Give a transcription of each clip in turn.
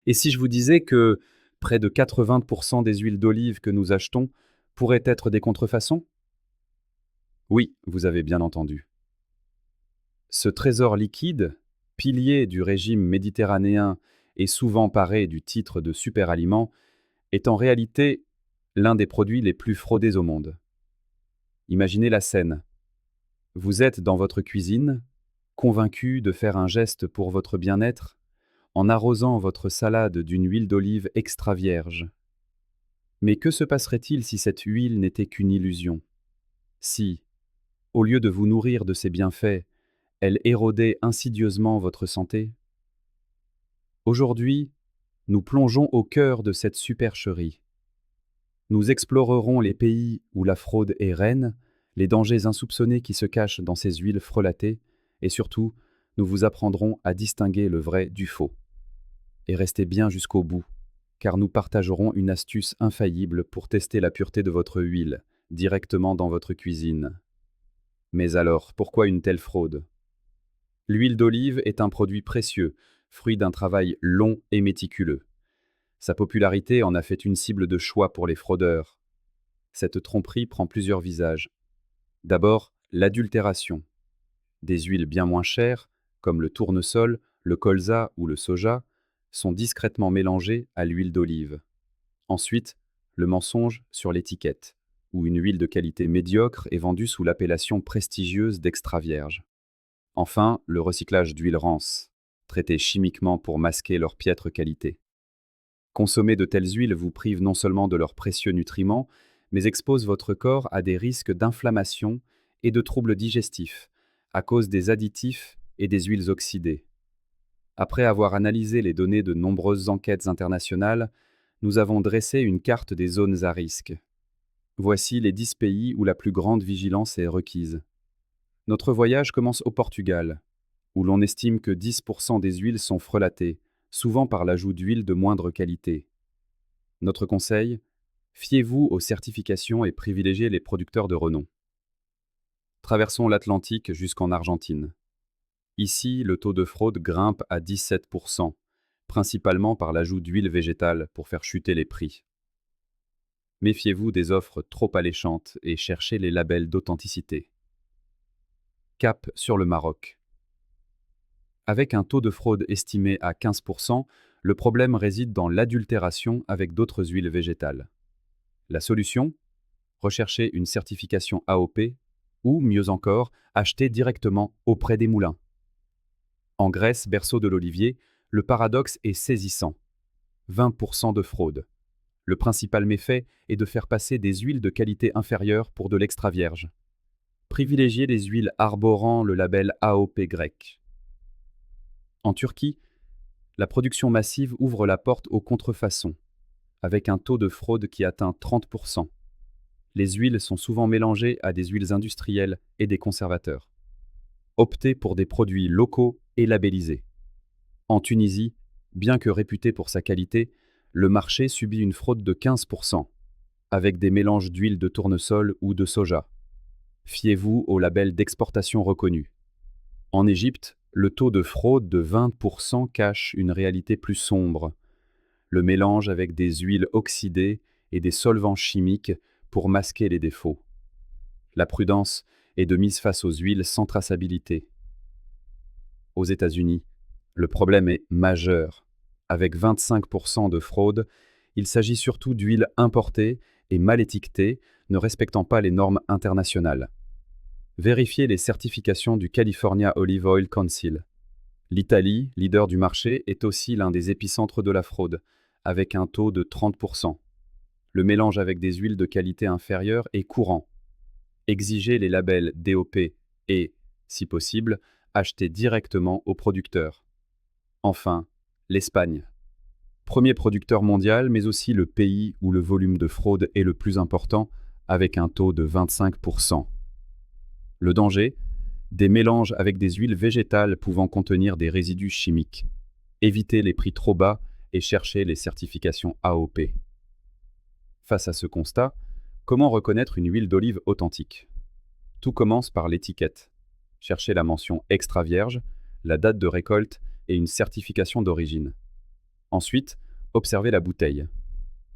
Et si je vous disais que près de 80% des huiles d'olive que nous achetons pourraient être des contrefaçons? Oui, vous avez bien entendu. Ce trésor liquide, pilier du régime méditerranéen et souvent paré du titre de superaliment, est en réalité l'un des produits les plus fraudés au monde. Imaginez la scène. Vous êtes dans votre cuisine, convaincu de faire un geste pour votre bien-être, en arrosant votre salade d'une huile d'olive extra vierge. Mais que se passerait-il si cette huile n'était qu'une illusion? Si, au lieu de vous nourrir de ses bienfaits, elle érodait insidieusement votre santé? Aujourd'hui, nous plongeons au cœur de cette supercherie. Nous explorerons les pays où la fraude est reine, les dangers insoupçonnés qui se cachent dans ces huiles frelatées, et surtout, nous vous apprendrons à distinguer le vrai du faux. Et restez bien jusqu'au bout, car nous partagerons une astuce infaillible pour tester la pureté de votre huile, directement dans votre cuisine. Mais alors, pourquoi une telle fraude? L'huile d'olive est un produit précieux, fruit d'un travail long et méticuleux. Sa popularité en a fait une cible de choix pour les fraudeurs. Cette tromperie prend plusieurs visages. D'abord, l'adultération. Des huiles bien moins chères, comme le tournesol, le colza ou le soja, sont discrètement mélangées à l'huile d'olive. Ensuite, le mensonge sur l'étiquette, où une huile de qualité médiocre est vendue sous l'appellation prestigieuse d'extra vierge. Enfin, le recyclage d'huiles rances, traitées chimiquement pour masquer leur piètre qualité. Consommer de telles huiles vous prive non seulement de leurs précieux nutriments, mais expose votre corps à des risques d'inflammation et de troubles digestifs, à cause des additifs et des huiles oxydées. Après avoir analysé les données de nombreuses enquêtes internationales, nous avons dressé une carte des zones à risque. Voici les 10 pays où la plus grande vigilance est requise. Notre voyage commence au Portugal, où l'on estime que 10% des huiles sont frelatées, souvent par l'ajout d'huiles de moindre qualité. Notre conseil: fiez-vous aux certifications et privilégiez les producteurs de renom. Traversons l'Atlantique jusqu'en Argentine. Ici, le taux de fraude grimpe à 17%, principalement par l'ajout d'huile végétale pour faire chuter les prix. Méfiez-vous des offres trop alléchantes et cherchez les labels d'authenticité. Cap sur le Maroc. Avec un taux de fraude estimé à 15%, le problème réside dans l'adultération avec d'autres huiles végétales. La solution? Rechercher une certification AOP ou, mieux encore, acheter directement auprès des moulins. En Grèce, berceau de l'olivier, le paradoxe est saisissant. 20% de fraude. Le principal méfait est de faire passer des huiles de qualité inférieure pour de l'extra vierge. Privilégiez les huiles arborant le label AOP grec. En Turquie, la production massive ouvre la porte aux contrefaçons, avec un taux de fraude qui atteint 30%. Les huiles sont souvent mélangées à des huiles industrielles et des conservateurs. Optez pour des produits locaux et labellisés. En Tunisie, bien que réputé pour sa qualité, le marché subit une fraude de 15%, avec des mélanges d'huile de tournesol ou de soja. Fiez-vous aux labels d'exportation reconnus. En Égypte, le taux de fraude de 20% cache une réalité plus sombre: le mélange avec des huiles oxydées et des solvants chimiques pour masquer les défauts. La prudence est de mise face aux huiles sans traçabilité. Aux États-Unis, le problème est majeur. Avec 25% de fraude, il s'agit surtout d'huiles importées et mal étiquetées, ne respectant pas les normes internationales. Vérifiez les certifications du California Olive Oil Council. L'Italie, leader du marché, est aussi l'un des épicentres de la fraude, avec un taux de 30%. Le mélange avec des huiles de qualité inférieure est courant. Exigez les labels DOP et, si possible, achetez directement aux producteurs. Enfin, l'Espagne. Premier producteur mondial, mais aussi le pays où le volume de fraude est le plus important, avec un taux de 25%. Le danger? Des mélanges avec des huiles végétales pouvant contenir des résidus chimiques. Évitez les prix trop bas et cherchez les certifications AOP. Face à ce constat, comment reconnaître une huile d'olive authentique? Tout commence par l'étiquette. Cherchez la mention extra vierge, la date de récolte et une certification d'origine. Ensuite, observez la bouteille.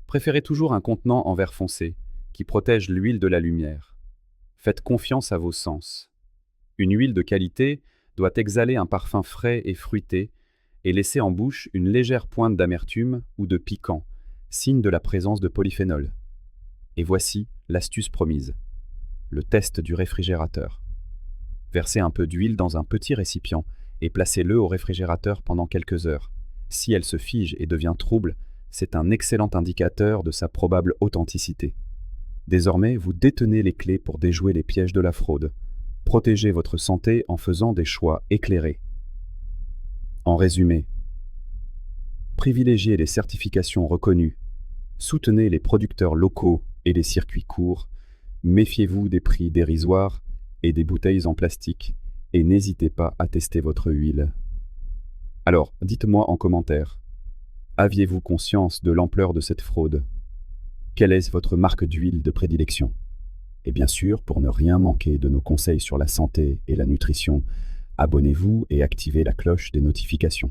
Préférez toujours un contenant en verre foncé, qui protège l'huile de la lumière. Faites confiance à vos sens. Une huile de qualité doit exhaler un parfum frais et fruité et laisser en bouche une légère pointe d'amertume ou de piquant, signe de la présence de polyphénol. Et voici l'astuce promise. Le test du réfrigérateur. Versez un peu d'huile dans un petit récipient et placez-le au réfrigérateur pendant quelques heures. Si elle se fige et devient trouble, c'est un excellent indicateur de sa probable authenticité. Désormais, vous détenez les clés pour déjouer les pièges de la fraude. Protégez votre santé en faisant des choix éclairés. En résumé, privilégiez les certifications reconnues, soutenez les producteurs locaux et les circuits courts, méfiez-vous des prix dérisoires et des bouteilles en plastique, et n'hésitez pas à tester votre huile. Alors, dites-moi en commentaire, aviez-vous conscience de l'ampleur de cette fraude? Quelle est votre marque d'huile de prédilection? Et bien sûr, pour ne rien manquer de nos conseils sur la santé et la nutrition, abonnez-vous et activez la cloche des notifications.